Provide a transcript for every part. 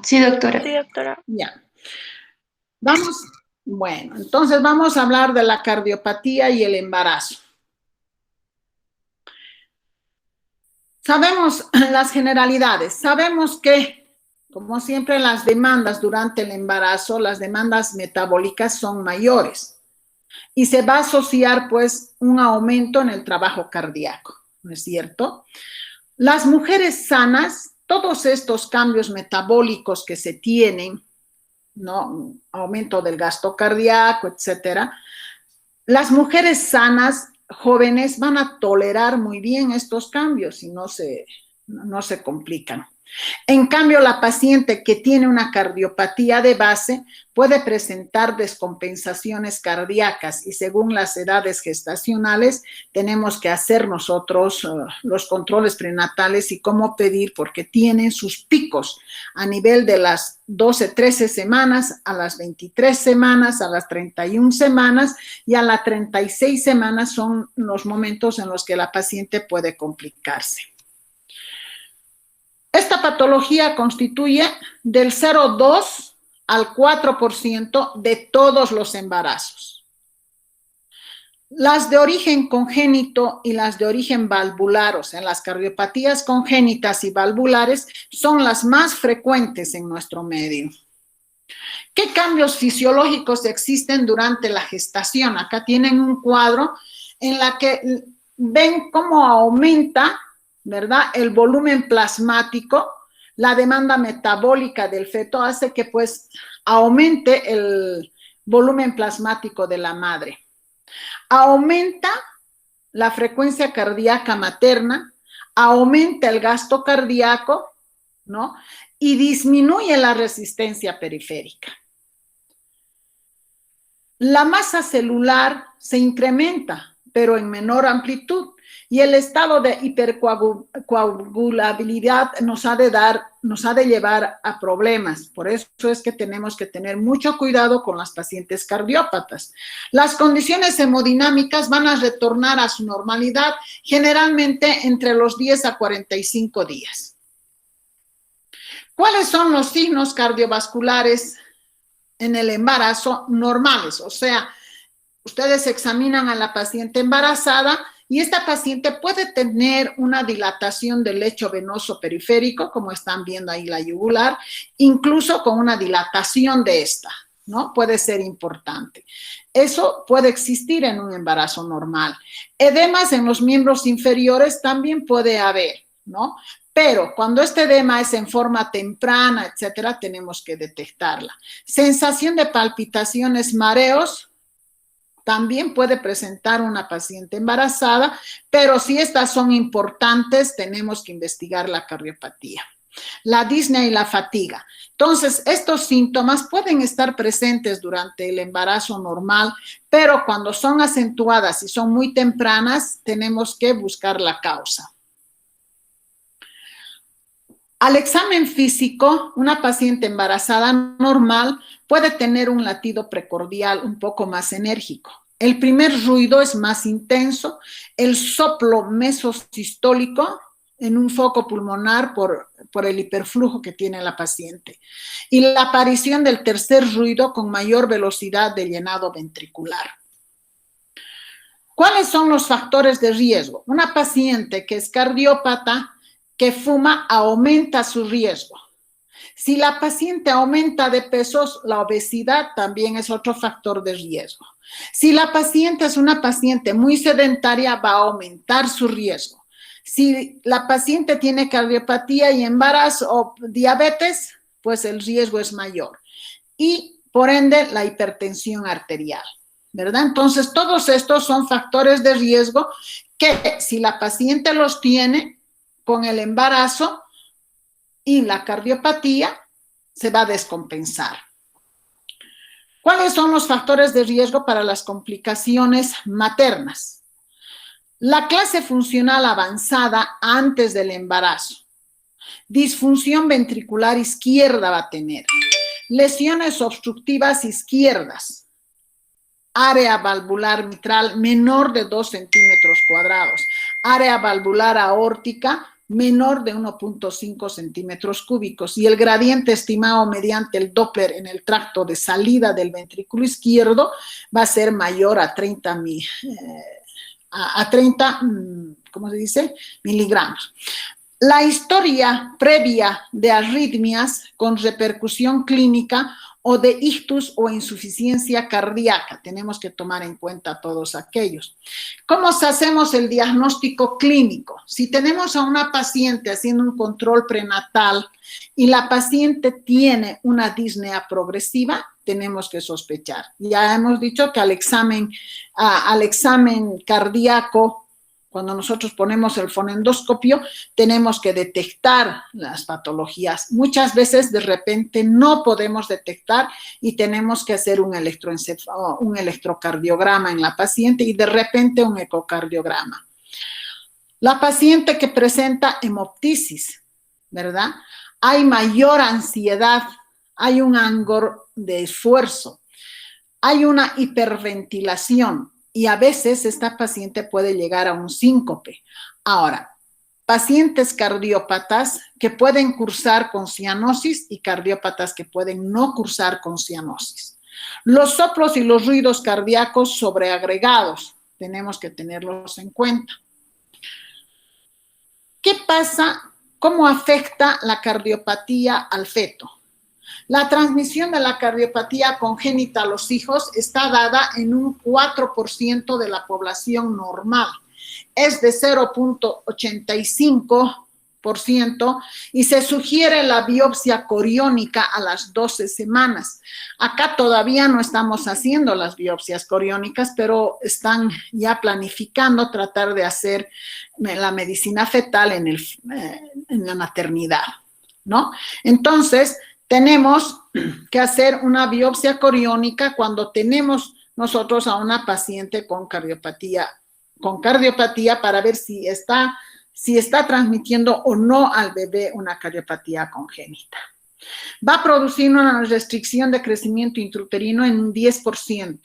Sí, doctora. Sí, doctora. Ya. Bueno, entonces vamos a hablar de la cardiopatía y el embarazo. Sabemos las generalidades, sabemos que, como siempre, las demandas durante el embarazo, las demandas metabólicas son mayores y se va a asociar pues un aumento en el trabajo cardíaco, ¿no es cierto? Las mujeres sanas, todos estos cambios metabólicos que se tienen, ¿no? Aumento del gasto cardíaco, etcétera. Las mujeres sanas, jóvenes, van a tolerar muy bien estos cambios y no se complican. En cambio, la paciente que tiene una cardiopatía de base puede presentar descompensaciones cardíacas y según las edades gestacionales tenemos que hacer nosotros los controles prenatales y cómo pedir porque tienen sus picos a nivel de las 12, 13 semanas, a las 23 semanas, a las 31 semanas y a las 36 semanas son los momentos en los que la paciente puede complicarse. Esta patología constituye del 0,2 al 4% de todos los embarazos. Las de origen congénito y las de origen valvular, o sea, las cardiopatías congénitas y valvulares, son las más frecuentes en nuestro medio. ¿Qué cambios fisiológicos existen durante la gestación? Acá tienen un cuadro en la que ven cómo aumenta, ¿verdad?, el volumen plasmático, la demanda metabólica del feto hace que pues aumente el volumen plasmático de la madre. Aumenta la frecuencia cardíaca materna, aumenta el gasto cardíaco, ¿no? Y disminuye la resistencia periférica. La masa celular se incrementa, pero en menor amplitud. Y el estado de hipercoagulabilidad nos ha de llevar a problemas. Por eso es que tenemos que tener mucho cuidado con las pacientes cardiópatas. Las condiciones hemodinámicas van a retornar a su normalidad generalmente entre los 10 a 45 días. ¿Cuáles son los signos cardiovasculares en el embarazo normales? O sea, ustedes examinan a la paciente embarazada y esta paciente puede tener una dilatación del lecho venoso periférico, como están viendo ahí la yugular, incluso con una dilatación de esta, ¿no? Puede ser importante. Eso puede existir en un embarazo normal. Edemas en los miembros inferiores también puede haber, ¿no? Pero cuando este edema es en forma temprana, etcétera, tenemos que detectarla. Sensación de palpitaciones, mareos, también puede presentar una paciente embarazada, pero si estas son importantes, tenemos que investigar la cardiopatía. La disnea y la fatiga. Entonces, estos síntomas pueden estar presentes durante el embarazo normal, pero cuando son acentuadas y son muy tempranas, tenemos que buscar la causa. Al examen físico, una paciente embarazada normal puede tener un latido precordial un poco más enérgico. El primer ruido es más intenso, el soplo mesosistólico en un foco pulmonar por el hiperflujo que tiene la paciente y la aparición del tercer ruido con mayor velocidad de llenado ventricular. ¿Cuáles son los factores de riesgo? Una paciente que es cardiópata, que fuma, aumenta su riesgo. Si la paciente aumenta de pesos, la obesidad también es otro factor de riesgo. Si la paciente es una paciente muy sedentaria, va a aumentar su riesgo. Si la paciente tiene cardiopatía y embarazo o diabetes, pues el riesgo es mayor. Y por ende, la hipertensión arterial, ¿verdad? Entonces, todos estos son factores de riesgo que si la paciente los tiene, con el embarazo y la cardiopatía se va a descompensar. ¿Cuáles son los factores de riesgo para las complicaciones maternas? La clase funcional avanzada antes del embarazo. Disfunción ventricular izquierda va a tener. Lesiones obstructivas izquierdas. Área valvular mitral menor de 2 centímetros cuadrados. Área valvular aórtica menor de 1.5 centímetros cúbicos y el gradiente estimado mediante el Doppler en el tracto de salida del ventrículo izquierdo va a ser mayor a 30 ¿cómo se dice? Miligramos. La historia previa de arritmias con repercusión clínica o de ictus o insuficiencia cardíaca. Tenemos que tomar en cuenta todos aquellos. ¿Cómo hacemos el diagnóstico clínico? Si tenemos a una paciente haciendo un control prenatal y la paciente tiene una disnea progresiva, tenemos que sospechar. Ya hemos dicho que al examen cardíaco, cuando nosotros ponemos el fonendoscopio, tenemos que detectar las patologías. Muchas veces de repente no podemos detectar y tenemos que hacer un electrocardiograma en la paciente y de repente un ecocardiograma. La paciente que presenta hemoptisis, ¿verdad? Hay mayor ansiedad, hay un ángulo de esfuerzo, hay una hiperventilación. Y a veces esta paciente puede llegar a un síncope. Ahora, pacientes cardiópatas que pueden cursar con cianosis y cardiópatas que pueden no cursar con cianosis. Los soplos y los ruidos cardíacos sobreagregados, tenemos que tenerlos en cuenta. ¿Qué pasa? ¿Cómo afecta la cardiopatía al feto? La transmisión de la cardiopatía congénita a los hijos está dada en un 4% de la población normal. Es de 0.85% y se sugiere la biopsia coriónica a las 12 semanas. Acá todavía no estamos haciendo las biopsias coriónicas, pero están ya planificando tratar de hacer la medicina fetal en la maternidad, ¿no? Entonces, tenemos que hacer una biopsia coriónica cuando tenemos nosotros a una paciente con cardiopatía para ver si está transmitiendo o no al bebé una cardiopatía congénita. Va a producir una restricción de crecimiento intrauterino en un 10%.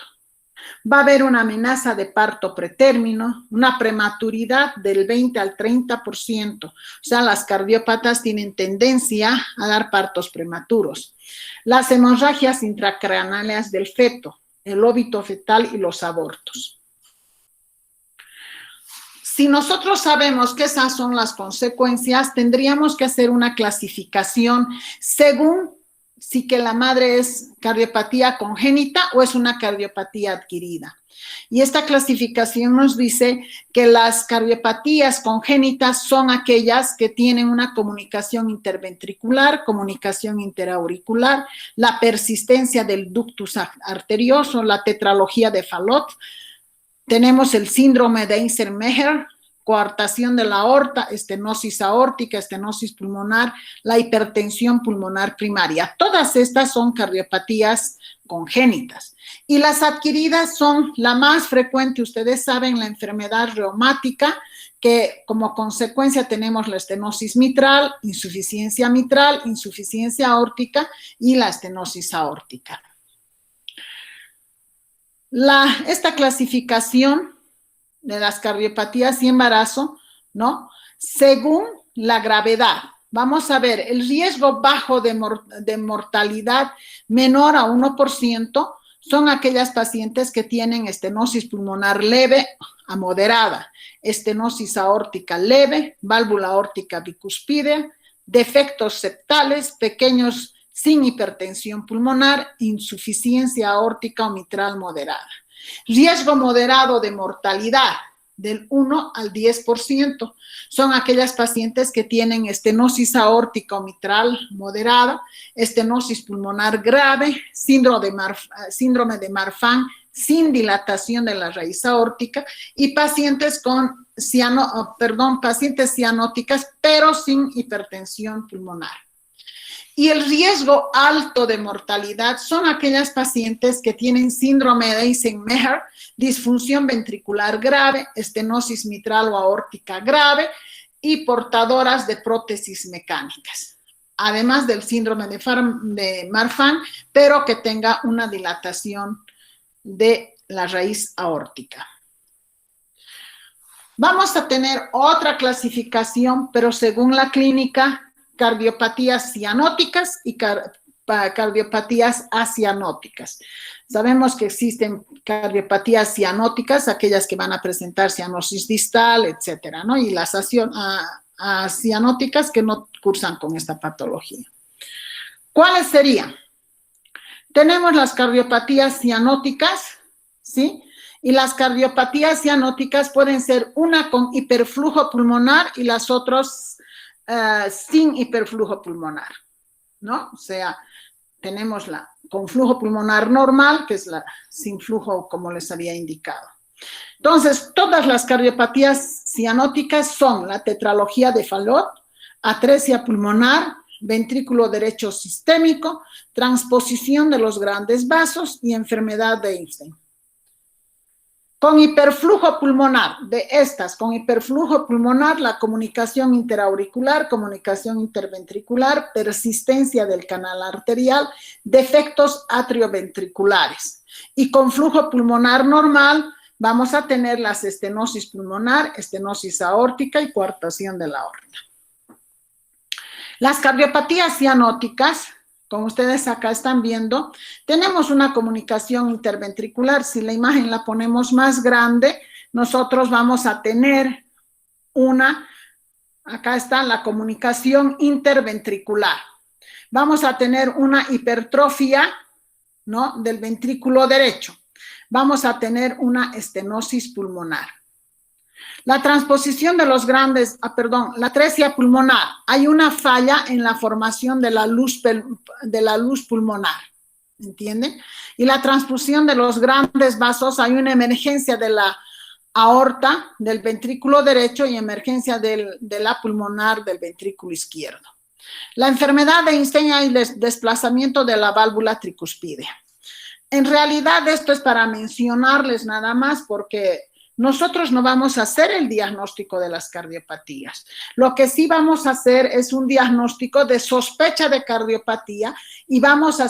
Va a haber una amenaza de parto pretérmino, una prematuridad del 20 al 30%. O sea, las cardiópatas tienen tendencia a dar partos prematuros. Las hemorragias intracraneales del feto, el óbito fetal y los abortos. Si nosotros sabemos que esas son las consecuencias, tendríamos que hacer una clasificación según si que la madre es cardiopatía congénita o es una cardiopatía adquirida. Y esta clasificación nos dice que las cardiopatías congénitas son aquellas que tienen una comunicación interventricular, comunicación interauricular, la persistencia del ductus arterioso, la tetralogía de Fallot. Tenemos el síndrome de Eisenmenger, coartación de la aorta, estenosis aórtica, estenosis pulmonar, la hipertensión pulmonar primaria. Todas estas son cardiopatías congénitas. Y las adquiridas son la más frecuente, ustedes saben, la enfermedad reumática, que como consecuencia tenemos la estenosis mitral, insuficiencia aórtica y la estenosis aórtica. Esta clasificación de las cardiopatías y embarazo, ¿no? Según la gravedad. Vamos a ver, el riesgo bajo de mortalidad menor a 1% son aquellas pacientes que tienen estenosis pulmonar leve a moderada, estenosis aórtica leve, válvula aórtica bicuspidea, defectos septales, pequeños sin hipertensión pulmonar, insuficiencia aórtica o mitral moderada. Riesgo moderado de mortalidad del 1 al 10%. Son aquellas pacientes que tienen estenosis aórtica o mitral moderada, estenosis pulmonar grave, síndrome de Marfan sin dilatación de la raíz aórtica y pacientes con pacientes cianóticas pero sin hipertensión pulmonar. Y el riesgo alto de mortalidad son aquellas pacientes que tienen síndrome de Eisenmenger, disfunción ventricular grave, estenosis mitral o aórtica grave y portadoras de prótesis mecánicas. Además del síndrome de Marfan, pero que tenga una dilatación de la raíz aórtica. Vamos a tener otra clasificación, pero según la clínica, cardiopatías cianóticas y cardiopatías acianóticas. Sabemos que existen cardiopatías cianóticas, aquellas que van a presentar cianosis distal, etcétera, ¿no? Y las acianóticas que no cursan con esta patología. ¿Cuáles serían? Tenemos las cardiopatías cianóticas, ¿sí? Y las cardiopatías cianóticas pueden ser una con hiperflujo pulmonar y las otras sin hiperflujo pulmonar, ¿no? O sea, tenemos la con flujo pulmonar normal, que es la sin flujo, como les había indicado. Entonces, todas las cardiopatías cianóticas son la tetralogía de Fallot, atresia pulmonar, ventrículo derecho sistémico, transposición de los grandes vasos y enfermedad de Einstein. Con hiperflujo pulmonar, con hiperflujo pulmonar, la comunicación interauricular, comunicación interventricular, persistencia del canal arterial, defectos atrioventriculares. Y con flujo pulmonar normal, vamos a tener las estenosis pulmonar, estenosis aórtica y coartación de la aorta. Las cardiopatías cianóticas, como ustedes acá están viendo, tenemos una comunicación interventricular. Si la imagen la ponemos más grande, nosotros vamos a tener acá está la comunicación interventricular. Vamos a tener una hipertrofia, ¿no?, del ventrículo derecho. Vamos a tener una estenosis pulmonar. La transposición de los grandes, la atresia pulmonar, hay una falla en la formación de la luz pulmonar, ¿entienden? Y la transfusión de los grandes vasos, hay una emergencia de la aorta del ventrículo derecho y emergencia de la pulmonar del ventrículo izquierdo. La enfermedad de Einstein, hay desplazamiento de la válvula tricuspidea. En realidad esto es para mencionarles nada más, porque nosotros no vamos a hacer el diagnóstico de las cardiopatías. Lo que sí vamos a hacer es un diagnóstico de sospecha de cardiopatía y vamos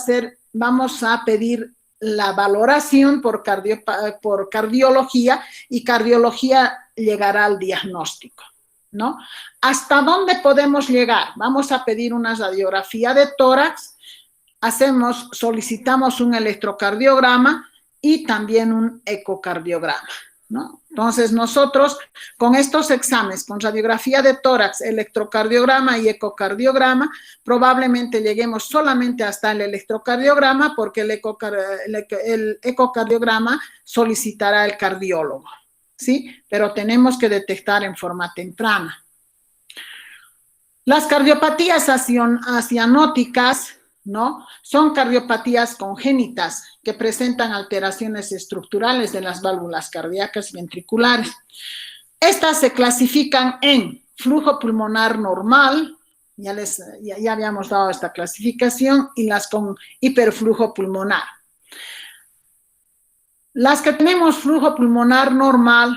a pedir la valoración por cardiología, y cardiología llegará al diagnóstico, ¿no? ¿Hasta dónde podemos llegar? Vamos a pedir una radiografía de tórax, solicitamos un electrocardiograma y también un ecocardiograma, ¿no? Entonces nosotros con estos exámenes, con radiografía de tórax, electrocardiograma y ecocardiograma, probablemente lleguemos solamente hasta el electrocardiograma, porque el ecocardiograma solicitará el cardiólogo, ¿sí? Pero tenemos que detectar en forma temprana. Las cardiopatías acianóticas, ¿no?, son cardiopatías congénitas que presentan alteraciones estructurales de las válvulas cardíacas ventriculares. Estas se clasifican en flujo pulmonar normal, ya habíamos dado esta clasificación, y las con hiperflujo pulmonar. Las que tenemos flujo pulmonar normal,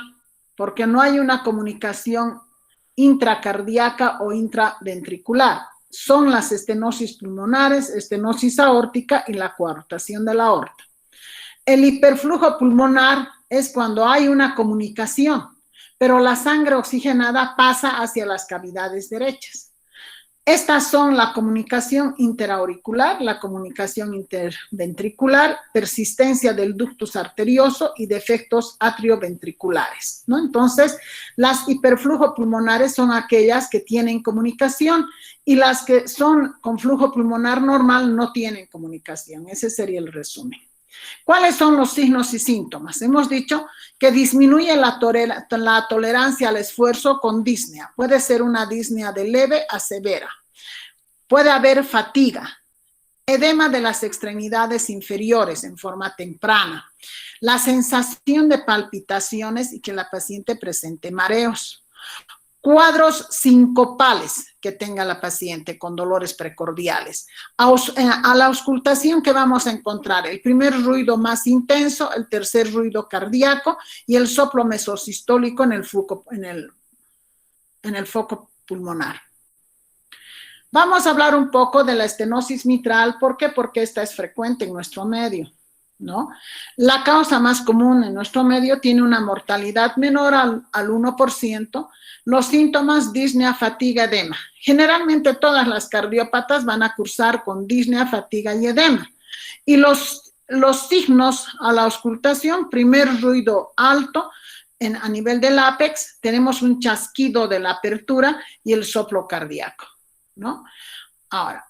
porque no hay una comunicación intracardíaca o intraventricular, son las estenosis pulmonares, estenosis aórtica y la coartación de la aorta. El hiperflujo pulmonar es cuando hay una comunicación, pero la sangre oxigenada pasa hacia las cavidades derechas. Estas son la comunicación interauricular, la comunicación interventricular, persistencia del ductus arterioso y defectos atrioventriculares, ¿no? Entonces, las hiperflujo pulmonares son aquellas que tienen comunicación, y las que son con flujo pulmonar normal no tienen comunicación. Ese sería el resumen. ¿Cuáles son los signos y síntomas? Hemos dicho que disminuye la tolerancia al esfuerzo con disnea. Puede ser una disnea de leve a severa. Puede haber fatiga, edema de las extremidades inferiores en forma temprana, la sensación de palpitaciones y que la paciente presente mareos. Cuadros sincopales que tenga la paciente con dolores precordiales. A la auscultación, que vamos a encontrar el primer ruido más intenso, el tercer ruido cardíaco y el soplo mesosistólico en el foco pulmonar. Vamos a hablar un poco de la estenosis mitral. ¿Por qué? Porque esta es frecuente en nuestro medio, ¿no? La causa más común en nuestro medio tiene una mortalidad menor al 1%. Los síntomas: disnea, fatiga, edema. Generalmente todas las cardiópatas van a cursar con disnea, fatiga y edema. Y los signos a la auscultación: primer ruido alto a nivel del ápex, tenemos un chasquido de la apertura y el soplo cardíaco, ¿no? Ahora,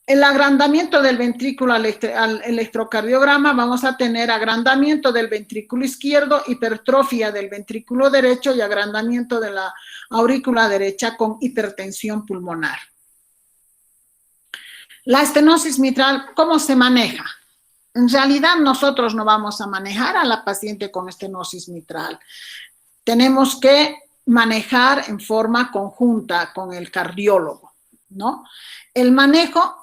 el agrandamiento del ventrículo al electrocardiograma, vamos a tener agrandamiento del ventrículo izquierdo, hipertrofia del ventrículo derecho y agrandamiento de la aurícula derecha con hipertensión pulmonar. La estenosis mitral, ¿cómo se maneja? En realidad nosotros no vamos a manejar a la paciente con estenosis mitral. Tenemos que manejar en forma conjunta con el cardiólogo, ¿no? El manejo: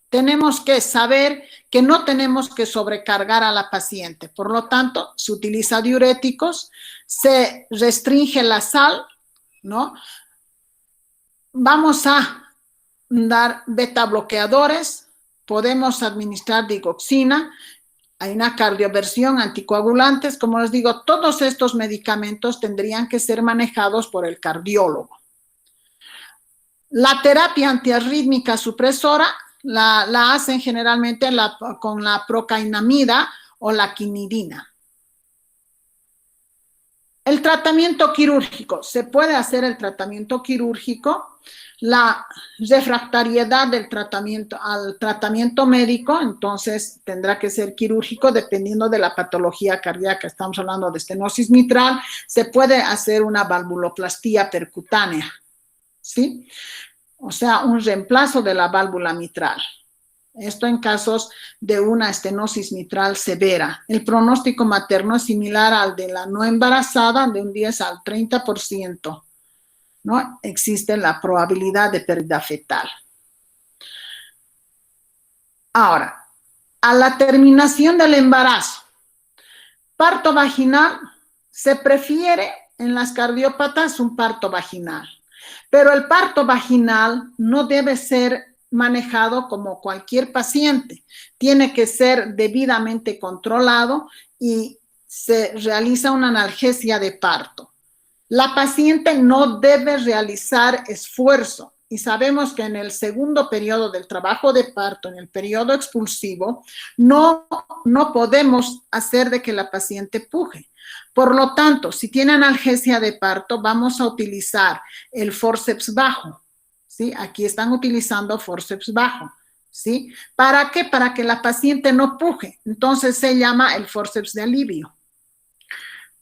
tenemos que saber que no tenemos que sobrecargar a la paciente. Por lo tanto, se utiliza diuréticos, se restringe la sal, ¿no? Vamos a dar beta bloqueadores, podemos administrar digoxina, hay una cardioversión, anticoagulantes. Como les digo, todos estos medicamentos tendrían que ser manejados por el cardiólogo. La terapia antiarrítmica supresora la hacen generalmente con la procainamida o la quinidina. El tratamiento quirúrgico: se puede hacer el tratamiento quirúrgico. La refractariedad del tratamiento al tratamiento médico, entonces tendrá que ser quirúrgico dependiendo de la patología cardíaca. Estamos hablando de estenosis mitral, se puede hacer una valvuloplastía percutánea, ¿sí? O sea, un reemplazo de la válvula mitral. Esto en casos de una estenosis mitral severa. El pronóstico materno es similar al de la no embarazada, de un 10 al 30%, ¿no? Existe la probabilidad de pérdida fetal. Ahora, a la terminación del embarazo, parto vaginal: se prefiere en las cardiópatas un parto vaginal, pero el parto vaginal no debe ser manejado como cualquier paciente, tiene que ser debidamente controlado y se realiza una analgesia de parto. La paciente no debe realizar esfuerzo y sabemos que en el segundo periodo del trabajo de parto, en el periodo expulsivo, no podemos hacer de que la paciente puje. Por lo tanto, si tiene analgesia de parto, vamos a utilizar el forceps bajo, ¿sí? Aquí están utilizando forceps bajo, ¿sí? ¿Para qué? Para que la paciente no puje. Entonces se llama el forceps de alivio,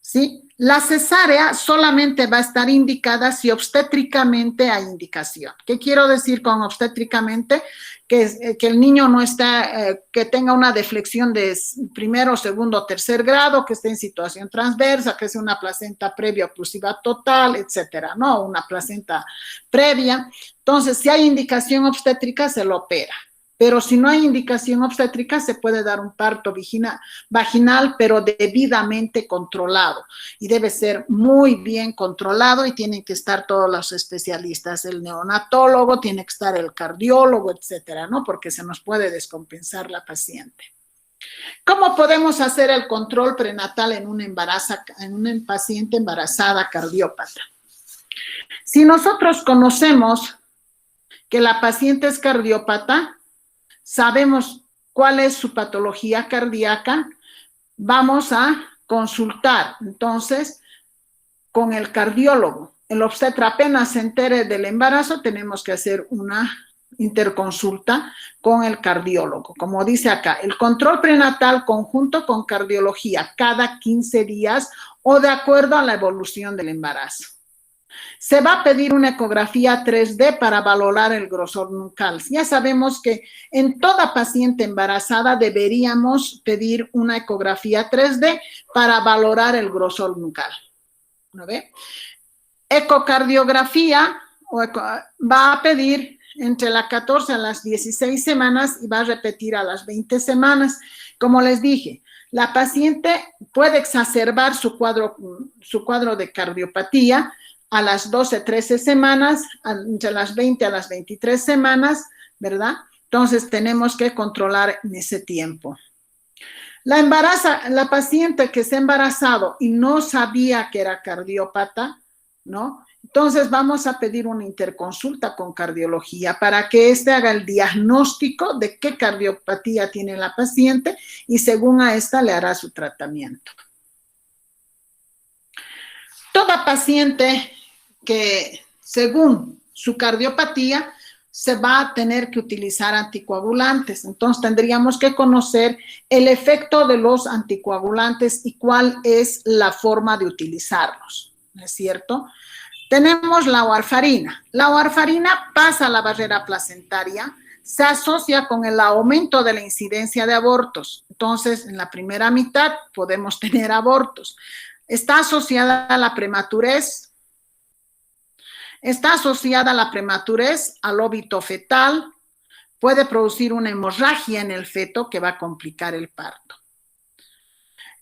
¿sí? La cesárea solamente va a estar indicada si obstétricamente hay indicación. ¿Qué quiero decir con obstétricamente? Que el niño no está, que tenga una deflexión de primero, segundo, tercer grado, que esté en situación transversa, que sea una placenta previa oclusiva total, etcétera, ¿no? Una placenta previa. Entonces, si hay indicación obstétrica, se lo opera. Pero si no hay indicación obstétrica, se puede dar un parto vaginal, pero debidamente controlado. Y debe ser muy bien controlado y tienen que estar todos los especialistas. El neonatólogo, tiene que estar el cardiólogo, etcétera, ¿no? Porque se nos puede descompensar la paciente. ¿Cómo podemos hacer el control prenatal en una paciente embarazada cardiópata? Si nosotros conocemos que la paciente es cardiópata, sabemos cuál es su patología cardíaca, vamos a consultar entonces con el cardiólogo. El obstetra apenas se entere del embarazo, tenemos que hacer una interconsulta con el cardiólogo. Como dice acá, el control prenatal conjunto con cardiología cada 15 días o de acuerdo a la evolución del embarazo. Se va a pedir una ecografía 3D para valorar el grosor nucal. Ya sabemos que en toda paciente embarazada deberíamos pedir una ecografía 3D para valorar el grosor nucal. ¿No ve? Ecocardiografía va a pedir entre las 14 a las 16 semanas y va a repetir a las 20 semanas. Como les dije, la paciente puede exacerbar su cuadro de cardiopatía a las 12, 13 semanas, entre las 20 a las 23 semanas, ¿verdad? Entonces tenemos que controlar en ese tiempo. La paciente que se ha embarazado y no sabía que era cardiópata, ¿no? Entonces vamos a pedir una interconsulta con cardiología para que éste haga el diagnóstico de qué cardiopatía tiene la paciente y según a esta le hará su tratamiento. Toda paciente que según su cardiopatía se va a tener que utilizar anticoagulantes. Entonces tendríamos que conocer el efecto de los anticoagulantes y cuál es la forma de utilizarlos, ¿no es cierto? Tenemos la warfarina. La warfarina pasa la barrera placentaria, se asocia con el aumento de la incidencia de abortos. Entonces, en la primera mitad podemos tener abortos. Está asociada a la prematurez, al óbito fetal, puede producir una hemorragia en el feto que va a complicar el parto.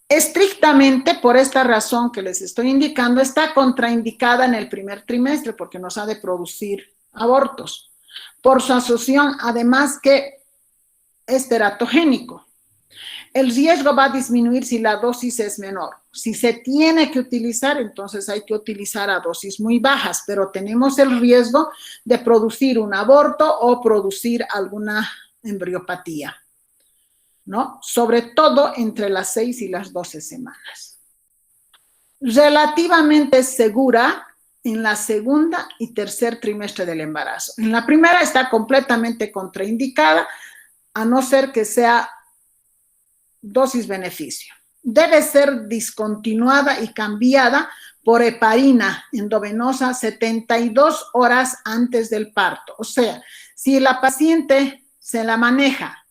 Estrictamente, por esta razón que les estoy indicando, está contraindicada en el primer trimestre porque nos ha de producir abortos. Por su asociación, además que es teratogénico. El riesgo va a disminuir si la dosis es menor. Si se tiene que utilizar, entonces hay que utilizar a dosis muy bajas, pero tenemos el riesgo de producir un aborto o producir alguna embriopatía, ¿no? Sobre todo entre las 6 y las 12 semanas. Relativamente segura en la segunda y tercer trimestre del embarazo. En la primera está completamente contraindicada, a no ser que sea dosis-beneficio. Debe ser discontinuada y cambiada por heparina endovenosa 72 horas antes del parto. O sea, si la paciente se la maneja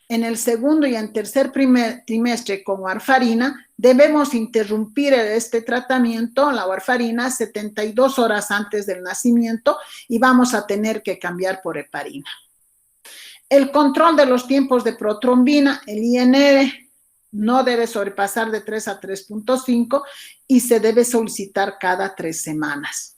en el segundo y en tercer trimestre con warfarina, debemos interrumpir este tratamiento, la warfarina, 72 horas antes del nacimiento y vamos a tener que cambiar por heparina. El control de los tiempos de protrombina, el INR, no debe sobrepasar de 3 a 3.5 y se debe solicitar cada 3 semanas.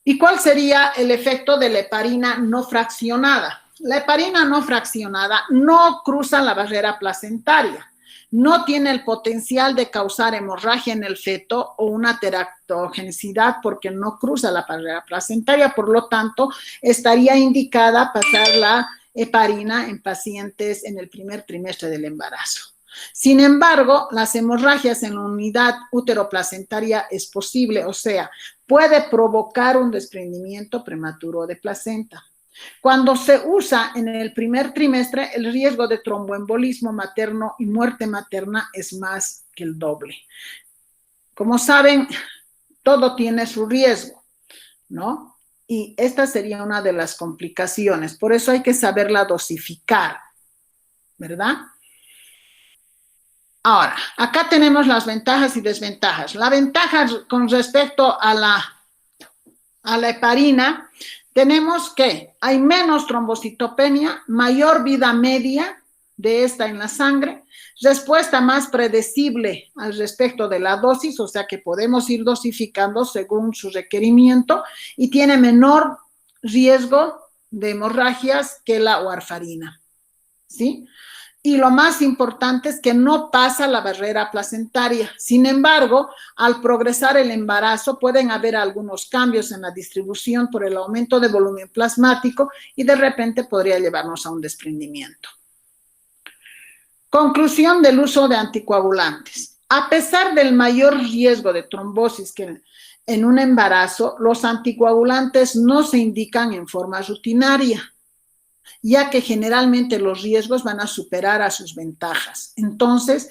¿Y cuál sería el efecto de la heparina no fraccionada? La heparina no fraccionada no cruza la barrera placentaria, no tiene el potencial de causar hemorragia en el feto o una teratogenicidad porque no cruza la barrera placentaria, por lo tanto, estaría indicada pasar la heparina en pacientes en el primer trimestre del embarazo. Sin embargo, las hemorragias en la unidad útero-placentaria es posible, o sea, puede provocar un desprendimiento prematuro de placenta. Cuando se usa en el primer trimestre, el riesgo de tromboembolismo materno y muerte materna es más que el doble. Como saben, todo tiene su riesgo, ¿no? Y esta sería una de las complicaciones. Por eso hay que saberla dosificar, ¿verdad? Ahora, acá tenemos las ventajas y desventajas. La ventaja con respecto a la heparina, tenemos que hay menos trombocitopenia, mayor vida media de esta en la sangre, respuesta más predecible al respecto de la dosis, o sea que podemos ir dosificando según su requerimiento y tiene menor riesgo de hemorragias que la warfarina, ¿sí? Y lo más importante es que no pasa la barrera placentaria. Sin embargo, al progresar el embarazo pueden haber algunos cambios en la distribución por el aumento de volumen plasmático y de repente podría llevarnos a un desprendimiento. Conclusión del uso de anticoagulantes. A pesar del mayor riesgo de trombosis que en un embarazo, los anticoagulantes no se indican en forma rutinaria, ya que generalmente los riesgos van a superar a sus ventajas. Entonces,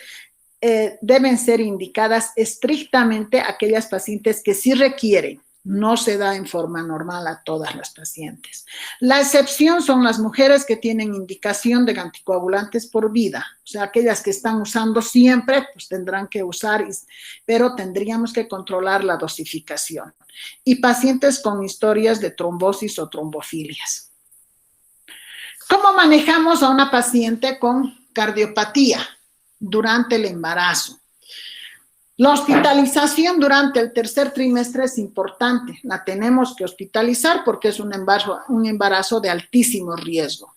deben ser indicadas estrictamente aquellas pacientes que sí requieren. No se da en forma normal a todas las pacientes. La excepción son las mujeres que tienen indicación de anticoagulantes por vida. O sea, aquellas que están usando siempre, pues tendrán que usar, pero tendríamos que controlar la dosificación. Y pacientes con historias de trombosis o trombofilias. ¿Cómo manejamos a una paciente con cardiopatía durante el embarazo? La hospitalización durante el tercer trimestre es importante. La tenemos que hospitalizar porque es un embarazo de altísimo riesgo.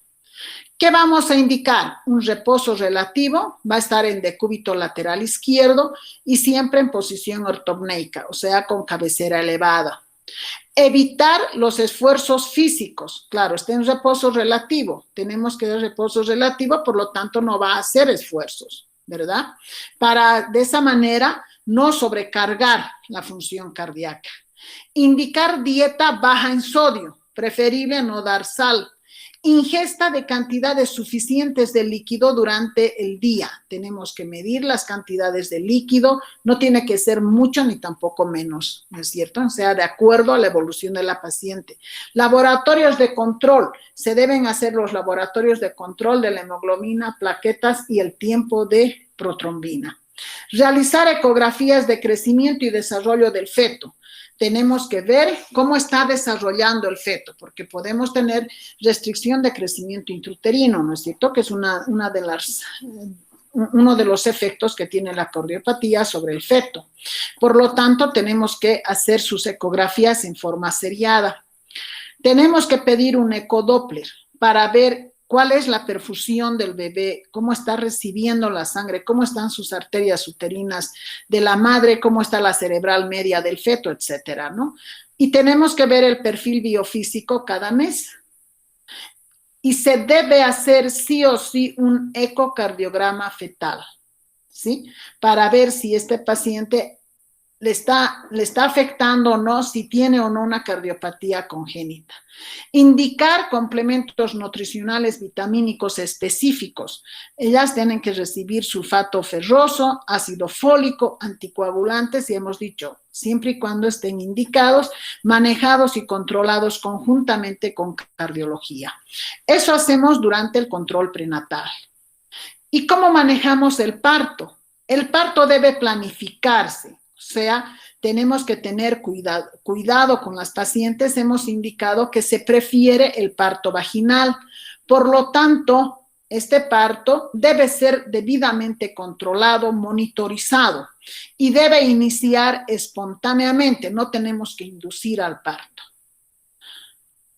¿Qué vamos a indicar? Un reposo relativo, va a estar en decúbito lateral izquierdo y siempre en posición ortopneica, o sea, con cabecera elevada. Evitar los esfuerzos físicos. Claro, está en reposo relativo. Tenemos que dar reposo relativo, por lo tanto no va a hacer esfuerzos, ¿verdad? Para de esa manera no sobrecargar la función cardíaca. Indicar dieta baja en sodio, preferible no dar sal. Ingesta de cantidades suficientes de líquido durante el día. Tenemos que medir las cantidades de líquido, no tiene que ser mucho ni tampoco menos, ¿no es cierto? O sea, de acuerdo a la evolución de la paciente. Laboratorios de control, se deben hacer los laboratorios de control de la hemoglobina, plaquetas y el tiempo de protrombina. Realizar ecografías de crecimiento y desarrollo del feto. Tenemos que ver cómo está desarrollando el feto, porque podemos tener restricción de crecimiento intrauterino, ¿no es cierto? Que es uno de los efectos que tiene la cardiopatía sobre el feto. Por lo tanto, tenemos que hacer sus ecografías en forma seriada. Tenemos que pedir un ecodoppler para ver cuál es la perfusión del bebé, cómo está recibiendo la sangre, cómo están sus arterias uterinas de la madre, cómo está la cerebral media del feto, etcétera, ¿no? Y tenemos que ver el perfil biofísico cada mes. Y se debe hacer sí o sí un ecocardiograma fetal, ¿sí? Para ver si este paciente le está afectando o no, si tiene o no una cardiopatía congénita. Indicar complementos nutricionales vitamínicos específicos. Ellas tienen que recibir sulfato ferroso, ácido fólico, anticoagulantes, y hemos dicho, siempre y cuando estén indicados, manejados y controlados conjuntamente con cardiología. Eso hacemos durante el control prenatal. ¿Y cómo manejamos el parto? El parto debe planificarse. O sea, tenemos que tener cuidado con las pacientes. Hemos indicado que se prefiere el parto vaginal. Por lo tanto, este parto debe ser debidamente controlado, monitorizado y debe iniciar espontáneamente. No tenemos que inducir al parto.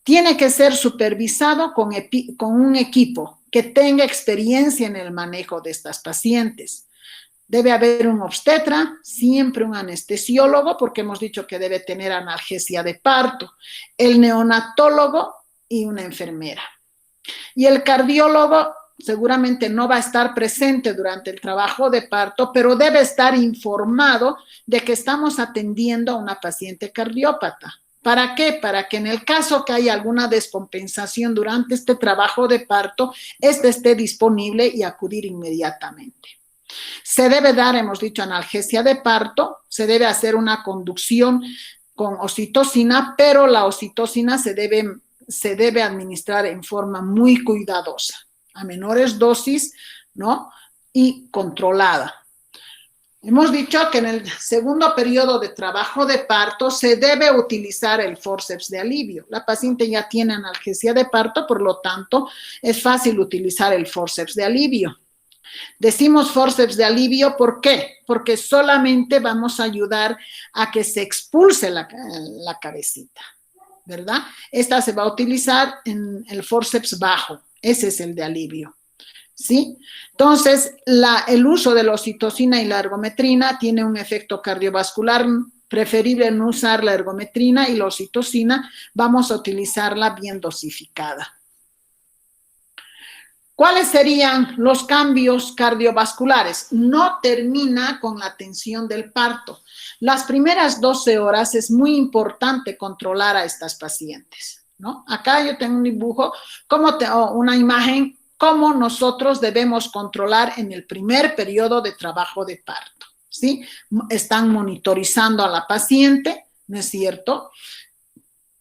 Tiene que ser supervisado con un equipo que tenga experiencia en el manejo de estas pacientes. Debe haber un obstetra, siempre un anestesiólogo, porque hemos dicho que debe tener analgesia de parto, el neonatólogo y una enfermera. Y el cardiólogo seguramente no va a estar presente durante el trabajo de parto, pero debe estar informado de que estamos atendiendo a una paciente cardiópata. ¿Para qué? Para que en el caso que haya alguna descompensación durante este trabajo de parto, este esté disponible y acudir inmediatamente. Se debe dar, hemos dicho, analgesia de parto, se debe hacer una conducción con oxitocina, pero la oxitocina se debe administrar en forma muy cuidadosa, a menores dosis, ¿no? Y controlada. Hemos dicho que en el segundo periodo de trabajo de parto se debe utilizar el forceps de alivio. La paciente ya tiene analgesia de parto, por lo tanto, es fácil utilizar el forceps de alivio. Decimos forceps de alivio, ¿por qué? Porque solamente vamos a ayudar a que se expulse la cabecita, ¿verdad? Esta se va a utilizar en el forceps bajo, ese es el de alivio, ¿sí? Entonces, el uso de la oxitocina y la ergometrina tiene un efecto cardiovascular, preferible no usar la ergometrina, y la oxitocina vamos a utilizarla bien dosificada. ¿Cuáles serían los cambios cardiovasculares? No termina con la tensión del parto. Las primeras 12 horas es muy importante controlar a estas pacientes, ¿no? Acá yo tengo un dibujo, una imagen, cómo nosotros debemos controlar en el primer periodo de trabajo de parto, ¿sí? Están monitorizando a la paciente, ¿no es cierto?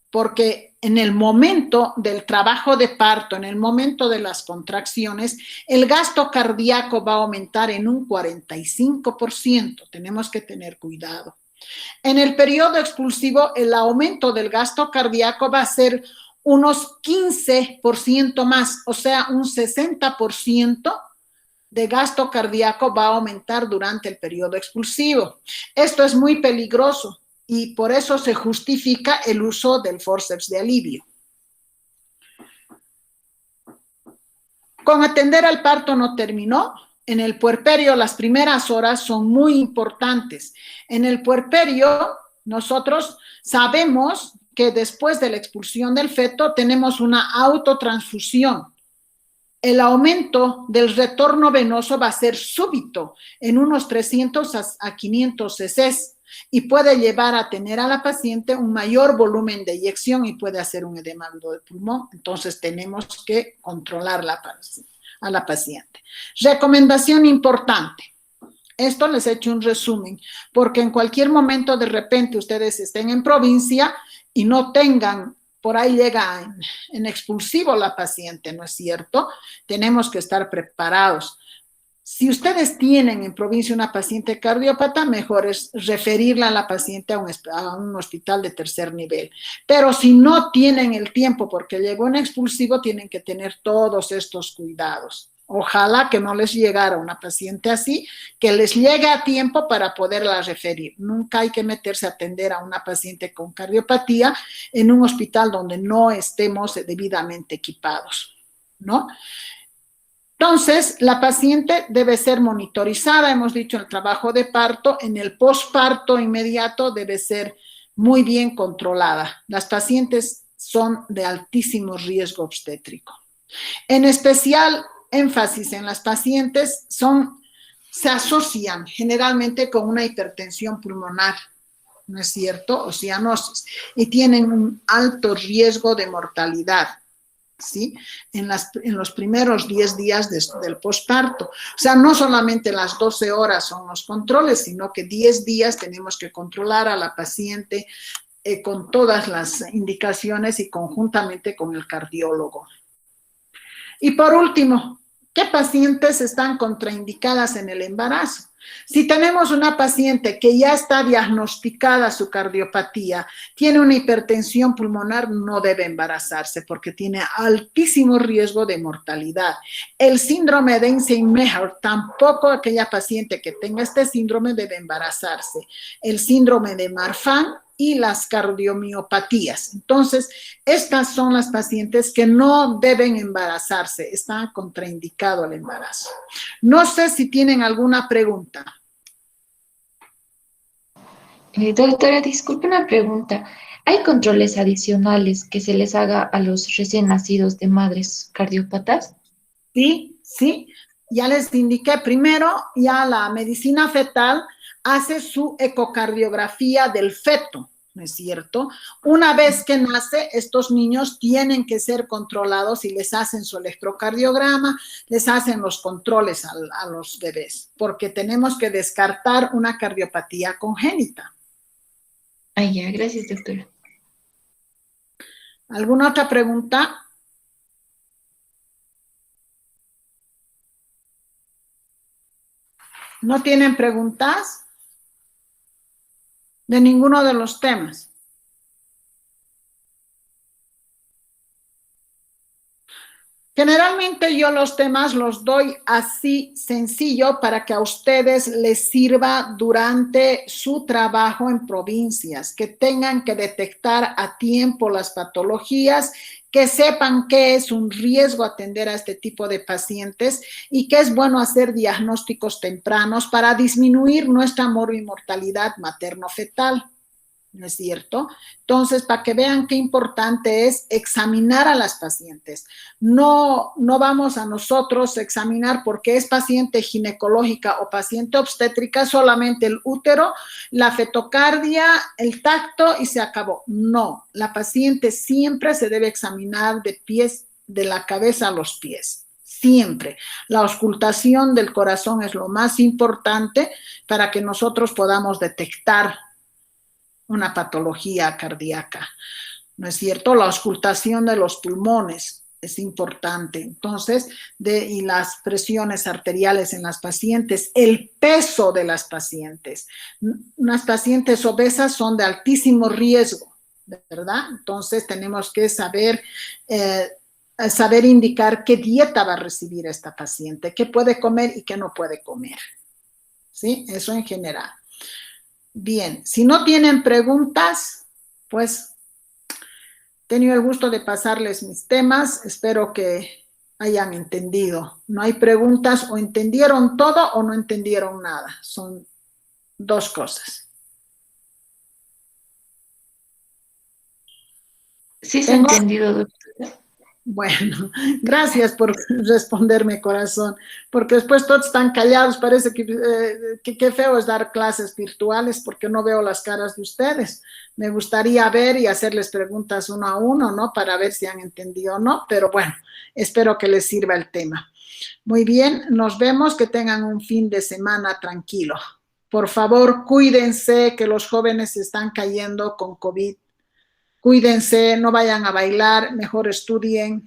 Porque en el momento del trabajo de parto, en el momento de las contracciones, el gasto cardíaco va a aumentar en un 45%. Tenemos que tener cuidado. En el periodo expulsivo, el aumento del gasto cardíaco va a ser unos 15% más, o sea, un 60% de gasto cardíaco va a aumentar durante el periodo expulsivo. Esto es muy peligroso y por eso se justifica el uso del forceps de alivio. Con atender al parto no terminó. En el puerperio las primeras horas son muy importantes. En el puerperio nosotros sabemos que después de la expulsión del feto tenemos una autotransfusión. El aumento del retorno venoso va a ser súbito, en unos 300 a 500 cc, y puede llevar a tener a la paciente un mayor volumen de eyección y puede hacer un edema agudo de pulmón. Entonces tenemos que controlar a la paciente. Recomendación importante. Esto les he hecho un resumen, porque en cualquier momento de repente ustedes estén en provincia y no tengan, por ahí llega en expulsivo la paciente, ¿no es cierto? Tenemos que estar preparados. Si ustedes tienen en provincia una paciente cardiópata, mejor es referirla a la paciente a un hospital de tercer nivel. Pero si no tienen el tiempo porque llegó en expulsivo, tienen que tener todos estos cuidados. Ojalá que no les llegara una paciente así, que les llegue a tiempo para poderla referir. Nunca hay que meterse a atender a una paciente con cardiopatía en un hospital donde no estemos debidamente equipados, ¿no? Entonces, la paciente debe ser monitorizada, hemos dicho, en el trabajo de parto, en el posparto inmediato debe ser muy bien controlada. Las pacientes son de altísimo riesgo obstétrico. En especial, énfasis en las pacientes se asocian generalmente con una hipertensión pulmonar, ¿no es cierto? O cianosis, y tienen un alto riesgo de mortalidad, ¿sí? En los primeros 10 días del posparto. O sea, no solamente las 12 horas son los controles, sino que 10 días tenemos que controlar a la paciente con todas las indicaciones y conjuntamente con el cardiólogo. Y por último, ¿qué pacientes están contraindicadas en el embarazo? Si tenemos una paciente que ya está diagnosticada su cardiopatía, tiene una hipertensión pulmonar, no debe embarazarse porque tiene altísimo riesgo de mortalidad. El síndrome de Eisenmenger, tampoco aquella paciente que tenga este síndrome debe embarazarse. El síndrome de Marfan y las cardiomiopatías. Entonces, estas son las pacientes que no deben embarazarse, está contraindicado el embarazo. No sé si tienen alguna pregunta. Doctora, disculpe una pregunta. ¿Hay controles adicionales que se les haga a los recién nacidos de madres cardiópatas? Sí, sí. Ya les indiqué, primero ya la medicina fetal hace su ecocardiografía del feto, ¿no es cierto? Una vez que nace, estos niños tienen que ser controlados y les hacen su electrocardiograma, les hacen los controles a los bebés, porque tenemos que descartar una cardiopatía congénita. Ay, ya, gracias, doctora. ¿Alguna otra pregunta? ¿No tienen preguntas de ninguno de los temas? Generalmente yo los temas los doy así sencillo para que a ustedes les sirva durante su trabajo en provincias, que tengan que detectar a tiempo las patologías, que sepan que es un riesgo atender a este tipo de pacientes y que es bueno hacer diagnósticos tempranos para disminuir nuestra mortalidad materno-fetal. ¿No es cierto? Entonces, para que vean qué importante es examinar a las pacientes. No vamos a nosotros a examinar porque es paciente ginecológica o paciente obstétrica solamente el útero, la fetocardia, el tacto y se acabó. No, la paciente siempre se debe examinar de pies, de la cabeza a los pies. Siempre. La auscultación del corazón es lo más importante para que nosotros podamos detectar una patología cardíaca, ¿no es cierto? La auscultación de los pulmones es importante. Entonces, y las presiones arteriales en las pacientes, el peso de las pacientes. Unas pacientes obesas son de altísimo riesgo, ¿verdad? Entonces, tenemos que saber indicar qué dieta va a recibir esta paciente, qué puede comer y qué no puede comer. ¿Sí? Eso en general. Bien, si no tienen preguntas, pues he tenido el gusto de pasarles mis temas. Espero que hayan entendido. No hay preguntas, o entendieron todo o no entendieron nada. Son dos cosas. Sí, se ha entendido, doctora. Bueno, gracias por responderme, corazón, porque después todos están callados. Parece que qué feo es dar clases virtuales porque no veo las caras de ustedes. Me gustaría ver y hacerles preguntas uno a uno, ¿no? Para ver si han entendido o no, pero bueno, espero que les sirva el tema. Muy bien, nos vemos, que tengan un fin de semana tranquilo. Por favor, cuídense, que los jóvenes están cayendo con COVID. Cuídense, no vayan a bailar, mejor estudien.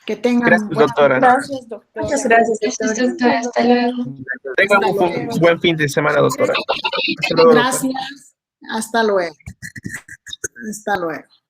Que tengan Gracias, doctora. Gracias, doctora. Muchas gracias, Gracias, doctora. doctora. Hasta luego. Tengan un buen fin de semana, doctora. Hasta luego, doctora. Gracias. Hasta luego. Hasta luego.